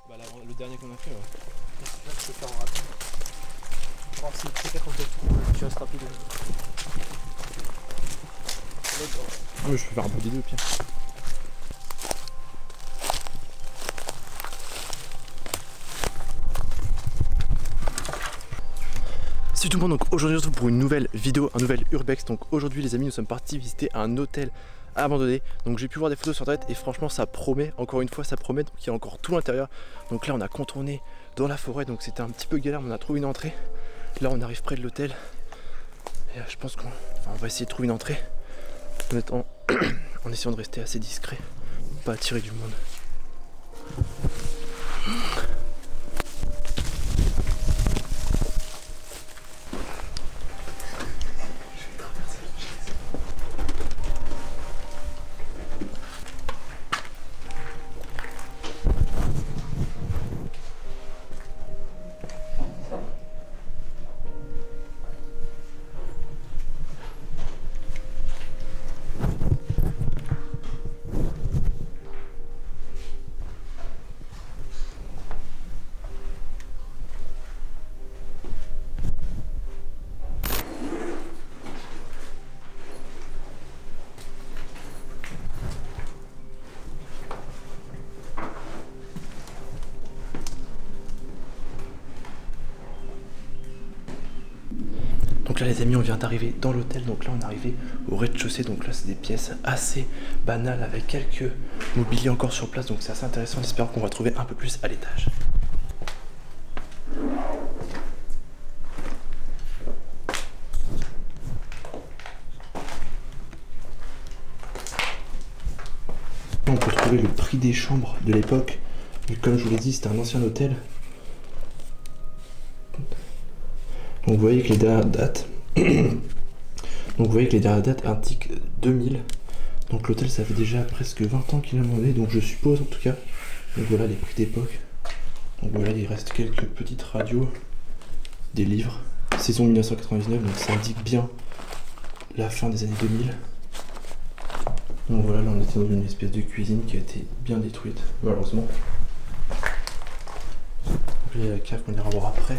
Bah le dernier qu'on a fait, ouais. Là, tu peux faire en rapide. Voir si c'est très compliqué. Tu restes rapide. Ah mais je peux faire un peu des deux au pire. Salut tout le monde, donc aujourd'hui on se retrouve pour une nouvelle vidéo, un nouvel urbex. Donc aujourd'hui les amis, nous sommes partis visiter un hôtel abandonné. Donc j'ai pu voir des photos sur internet et franchement ça promet, encore une fois ça promet. Donc il y a encore tout l'intérieur. Donc là on a contourné dans la forêt, donc c'était un petit peu galère mais on a trouvé une entrée. Là on arrive près de l'hôtel et je pense qu'on va essayer de trouver une entrée en essayant de rester assez discret, pas attirer du monde. Donc là les amis, on vient d'arriver dans l'hôtel, donc là on est arrivé au rez-de-chaussée, donc là c'est des pièces assez banales avec quelques mobiliers encore sur place, donc c'est assez intéressant, j'espère qu'on va trouver un peu plus à l'étage. On peut trouver le prix des chambres de l'époque, comme je vous l'ai dit c'était un ancien hôtel. Donc vous voyez que les dernières dates indiquent 2000. Donc l'hôtel ça fait déjà presque 20 ans qu'il a demandé, donc je suppose en tout cas. Donc voilà les prix d'époque. Donc voilà, il reste quelques petites radios, des livres. Saison 1999, donc ça indique bien la fin des années 2000. Donc voilà, là on était dans une espèce de cuisine qui a été bien détruite, malheureusement. Donc là il y a la cave qu'on ira voir après.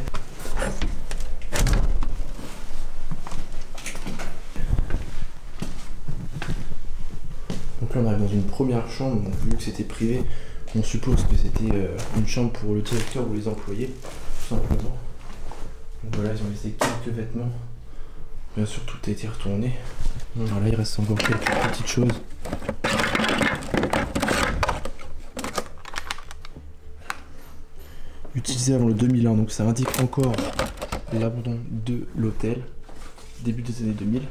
Donc là on arrive dans une première chambre, donc vu que c'était privé, on suppose que c'était une chambre pour le directeur ou les employés, tout simplement. Donc voilà, ils ont laissé quelques vêtements. Bien sûr tout a été retourné. Alors là il reste encore quelques petites choses. Utilisé avant le 2001, donc ça indique encore l'abandon de l'hôtel, début des années 2000.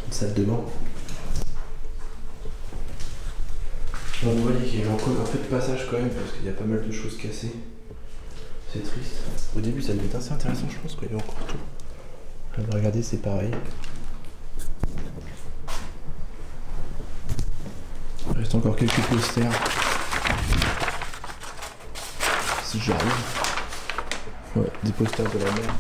Une salle de bain. Donc vous voyez qu'il y a encore un peu de passage quand même parce qu'il y a pas mal de choses cassées. C'est triste. Au début ça devait être assez intéressant, je pense qu'il y avait encore tout. Là, regardez, c'est pareil. Il reste encore quelques posters. Si j'arrive. Ouais, des posters de la mer.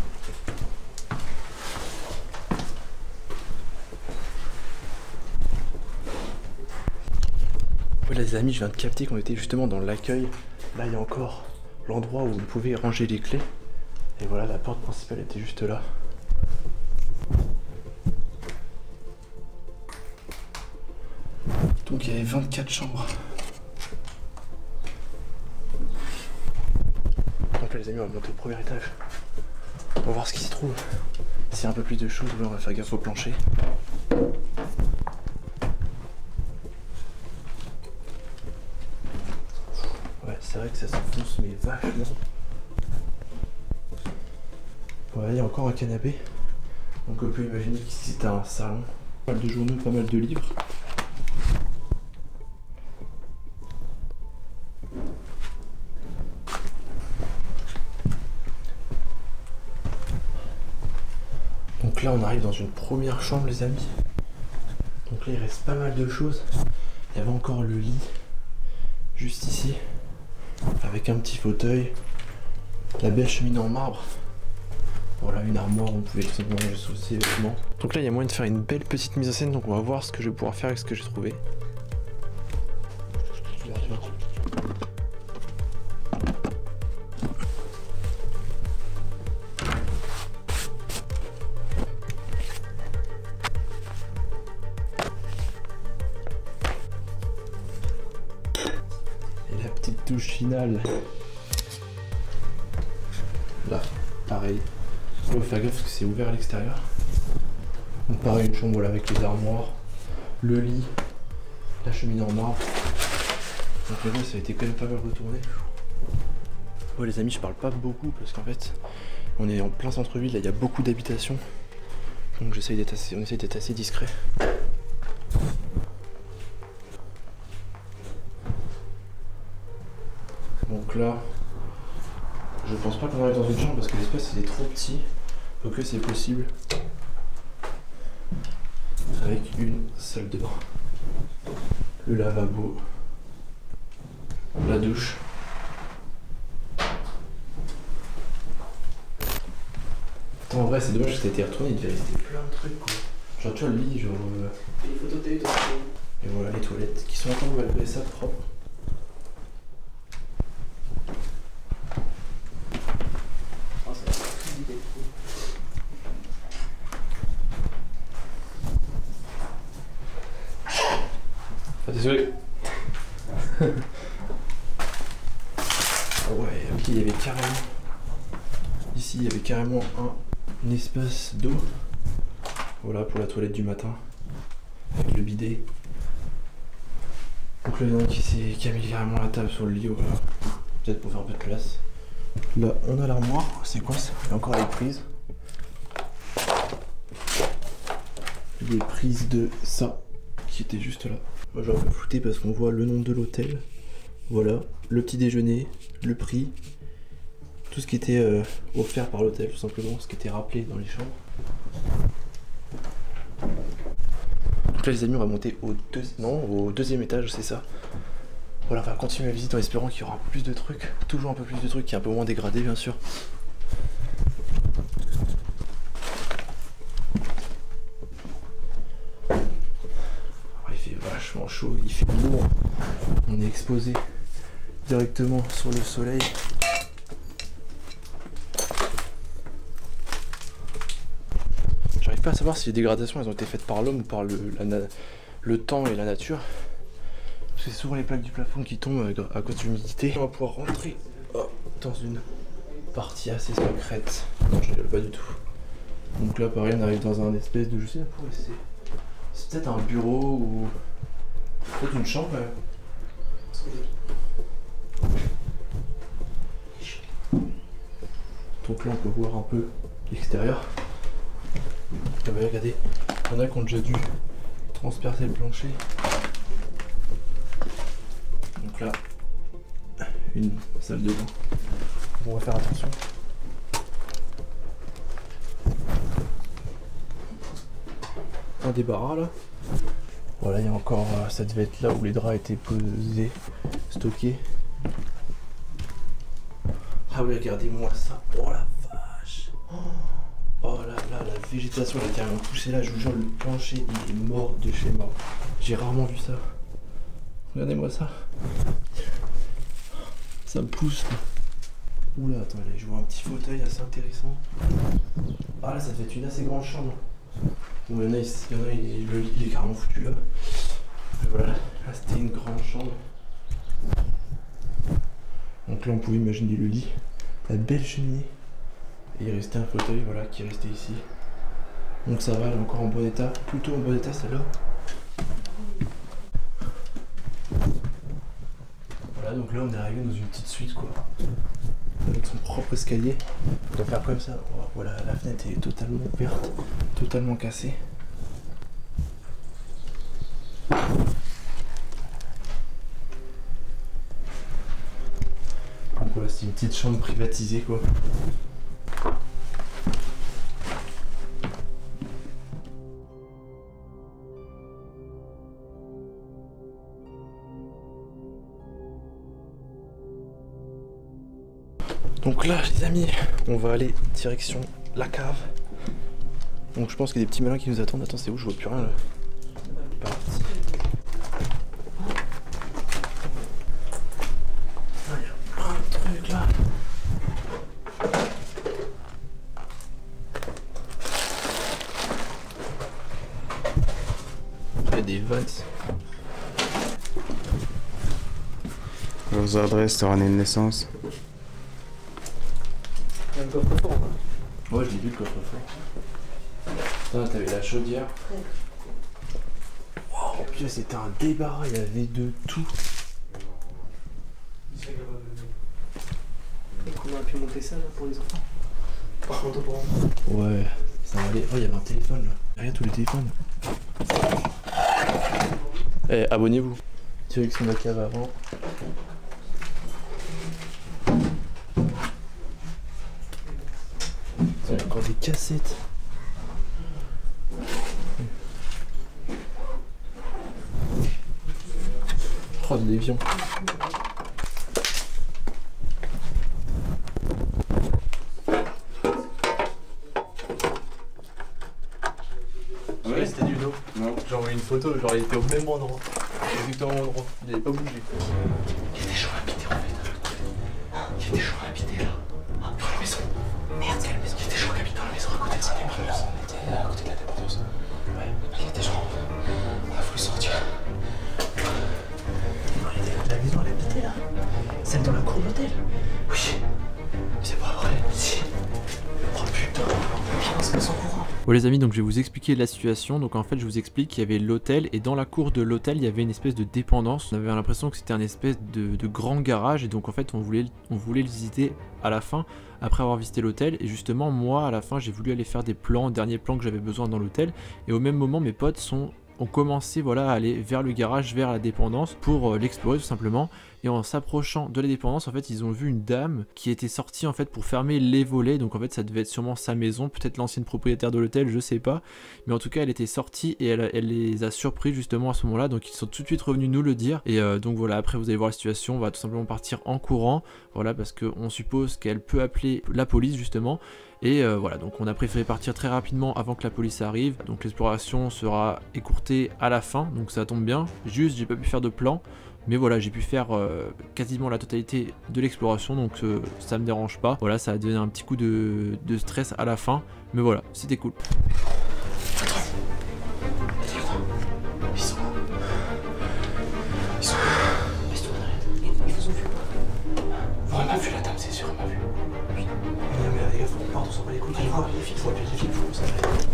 Voilà les amis, je viens de capter qu'on était justement dans l'accueil. Là il y a encore l'endroit où vous pouvez ranger les clés. Et voilà, la porte principale était juste là. Donc il y avait 24 chambres. Donc là les amis, on va monter au premier étage. On va voir ce qui s'y trouve. S'il y a un peu plus de choses, on va faire gaffe au plancher. Ouais, c'est vrai que ça s'enfonce mais vachement. Voilà, il y a encore un canapé. Donc on peut imaginer qu'ici c'était un salon. Pas mal de journaux, pas mal de livres. Donc là on arrive dans une première chambre les amis. Donc là il reste pas mal de choses. Il y avait encore le lit juste ici avec un petit fauteuil, la belle cheminée en marbre. Voilà une armoire où on pouvait tout simplement juste aussi les vêtements. Donc là il y a moyen de faire une belle petite mise en scène, donc on va voir ce que je vais pouvoir faire avec ce que j'ai trouvé. Petite touche finale. Là, pareil. Il faut faire gaffe parce que c'est ouvert à l'extérieur. Donc pareil, une chambre voilà, avec les armoires, le lit, la cheminée en marbre. Donc là, ça a été quand même pas mal retourné. Ouais les amis, je parle pas beaucoup parce qu'en fait, on est en plein centre-ville, là il y a beaucoup d'habitations. Donc on essaye d'être assez discret. Donc là, je pense pas qu'on arrive dans une chambre parce que l'espace il est trop petit. Donc là c'est possible. Avec une salle de bain. Le lavabo. La douche. Attends, en vrai c'est dommage que ça a été retourné, il devait rester plein de trucs quoi. Genre tu vois le lit, genre... Et les photos de aussi. Et voilà les toilettes qui sont encore malgré ça propres. Désolé. Ouais, ok, il y avait carrément... Ici, il y avait carrément un espace d'eau. Voilà, pour la toilette du matin. Avec le bidet. Donc là, il y en a un qui a mis carrément la table sur le lit, voilà. Peut-être pour faire un peu de place. Là, on a l'armoire. C'est quoi ça? Il y a encore les prises. Les prises de ça, qui étaient juste là. Moi j'ai un peu flouté parce qu'on voit le nom de l'hôtel. Voilà, le petit déjeuner, le prix, tout ce qui était offert par l'hôtel tout simplement, ce qui était rappelé dans les chambres. Donc là les amis on va monter au deuxième étage, c'est ça. Voilà, on va continuer la visite en espérant qu'il y aura plus de trucs, toujours un peu plus de trucs, qui est un peu moins dégradé bien sûr. Vachement chaud, il fait lourd. On est exposé directement sur le soleil. J'arrive pas à savoir si les dégradations elles ont été faites par l'homme ou par le temps et la nature. Parce que c'est souvent les plaques du plafond qui tombent à cause de l'humidité. On va pouvoir rentrer dans une partie assez secrète. Non, je rigole pas du tout. Donc là pareil on arrive dans un espèce de... Je sais pas pourquoi c'est peut-être un bureau ou... Peut-être une chambre quand même. Donc là on peut voir un peu l'extérieur. Regardez, il y en a qui ont déjà dû transpercer le plancher. Donc là, une salle de bain. On va faire attention. Un débarras là. Voilà, il y a encore, ça devait être là où les draps étaient posés, stockés. Ah oui, regardez-moi ça. Oh la vache. Oh là là, la végétation elle a carrément poussé là. Je vous jure, le plancher il est mort de chez mort. J'ai rarement vu ça. Regardez-moi ça. Ça me pousse. Oula, attendez, je vois un petit fauteuil assez intéressant. Ah là, ça fait une assez grande chambre. Bon, il y en a, le lit il est carrément foutu là. Et voilà, là c'était une grande chambre. Donc là on pouvait imaginer le lit, la belle cheminée. Et il restait un fauteuil voilà, qui est resté ici. Donc ça va, elle est encore en bon état, plutôt en bon état celle-là. Voilà, donc là on est arrivé dans une petite suite quoi. Avec son propre escalier. On doit faire comme ça. Voilà, la fenêtre est totalement ouverte, totalement cassée. Donc voilà, c'est une petite chambre privatisée quoi. Donc là les amis, on va aller direction la cave. Donc je pense qu'il y a des petits malins qui nous attendent. Attends, c'est où? Je vois plus rien là. Parti. Ah, il y a plein de trucs là. Il y a des vannes. Vos adresses, leur année de naissance. Il y a un coffre-fort ou pas? Ouais, je l'ai vu le coffre-fort. Putain, t'avais la chaudière. Oh putain, c'était un débarras, il y avait de tout. Comment on a pu monter ça là pour les enfants? Par contre, pour Ouais, ça va aller. Oh, il y avait un téléphone là. Regarde tous les téléphones. Eh, abonnez-vous. Direction de la cave avant. Il y a encore des cassettes. Oh, de l'évian. Ouais, c'était du dos. Non. J'ai envoyé une photo, genre il était au même endroit. Exactement au même endroit. Il avait pas bougé. Il y a des gens habités en fait. Il y a des gens habités là. Ah, dans la maison. Merde, c'est la maison. Il y a des gens qui habitent dans la maison à côté de la dépendeuse. On était à côté de la dépendeuse. Ouais. Il y a des gens. On a voulu sortir. Non, il y a la maison elle habitait là. Celle dans la cour d'hôtel. Oui. C'est pas vrai. Si. Oh putain. On se passe en courant. Bon les amis, donc je vais vous expliquer la situation. Donc en fait je vous explique qu'il y avait l'hôtel et dans la cour de l'hôtel il y avait une espèce de dépendance. On avait l'impression que c'était un espèce de grand garage et donc en fait on voulait le visiter à la fin après avoir visité l'hôtel. Et justement moi à la fin j'ai voulu aller faire des plans, derniers plans que j'avais besoin dans l'hôtel. Et au même moment mes potes ont commencé voilà, à aller vers le garage, vers la dépendance pour l'explorer tout simplement. Et en s'approchant de la dépendance, en fait, ils ont vu une dame qui était sortie en fait pour fermer les volets. Donc en fait, ça devait être sûrement sa maison, peut-être l'ancienne propriétaire de l'hôtel, je sais pas. Mais en tout cas, elle était sortie et elle les a surpris justement à ce moment-là. Donc ils sont tout de suite revenus nous le dire. Et donc voilà, après vous allez voir la situation, on va tout simplement partir en courant. Voilà, parce qu'on suppose qu'elle peut appeler la police justement. Et voilà, donc on a préféré partir très rapidement avant que la police arrive. Donc l'exploration sera écourtée à la fin, donc ça tombe bien. Juste, j'ai pas pu faire de plan. Mais voilà, j'ai pu faire quasiment la totalité de l'exploration, donc ça me dérange pas. Voilà, ça a donné un petit coup de stress à la fin, mais voilà, c'était cool. Ils sont là. Ils sont là. Laisse-toi arrête. Ils vous ont vu pas. Bon, elle m'a vu la dame, c'est sûr, elle m'a vu. Oui. Non, mais les gars, faut qu'on parte, on s'en bat les couilles. Allez voir les filles, faut appeler les filles, faut qu'on s'arrête.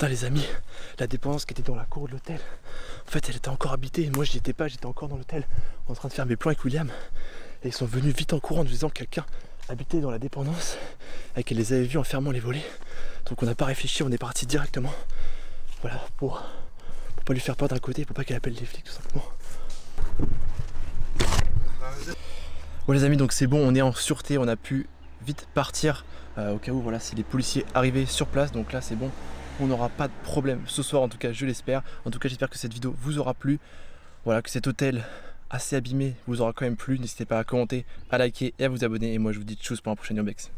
Putain les amis, la dépendance qui était dans la cour de l'hôtel, en fait elle était encore habitée et moi j'y étais pas, j'étais encore dans l'hôtel en train de faire mes plans avec William. Et ils sont venus vite en courant en nous disant que quelqu'un habitait dans la dépendance et qu'elle les avait vus en fermant les volets. Donc on n'a pas réfléchi, on est parti directement. Voilà, pour pas lui faire peur d'un côté, pour pas qu'elle appelle les flics tout simplement. Bon les amis, donc c'est bon, on est en sûreté, on a pu vite partir au cas où voilà, si les policiers arrivaient sur place. Donc là c'est bon, on n'aura pas de problème ce soir, en tout cas je l'espère. En tout cas j'espère que cette vidéo vous aura plu. Voilà, que cet hôtel assez abîmé vous aura quand même plu. N'hésitez pas à commenter, à liker et à vous abonner. Et moi je vous dis tchuss pour un prochain Urbex.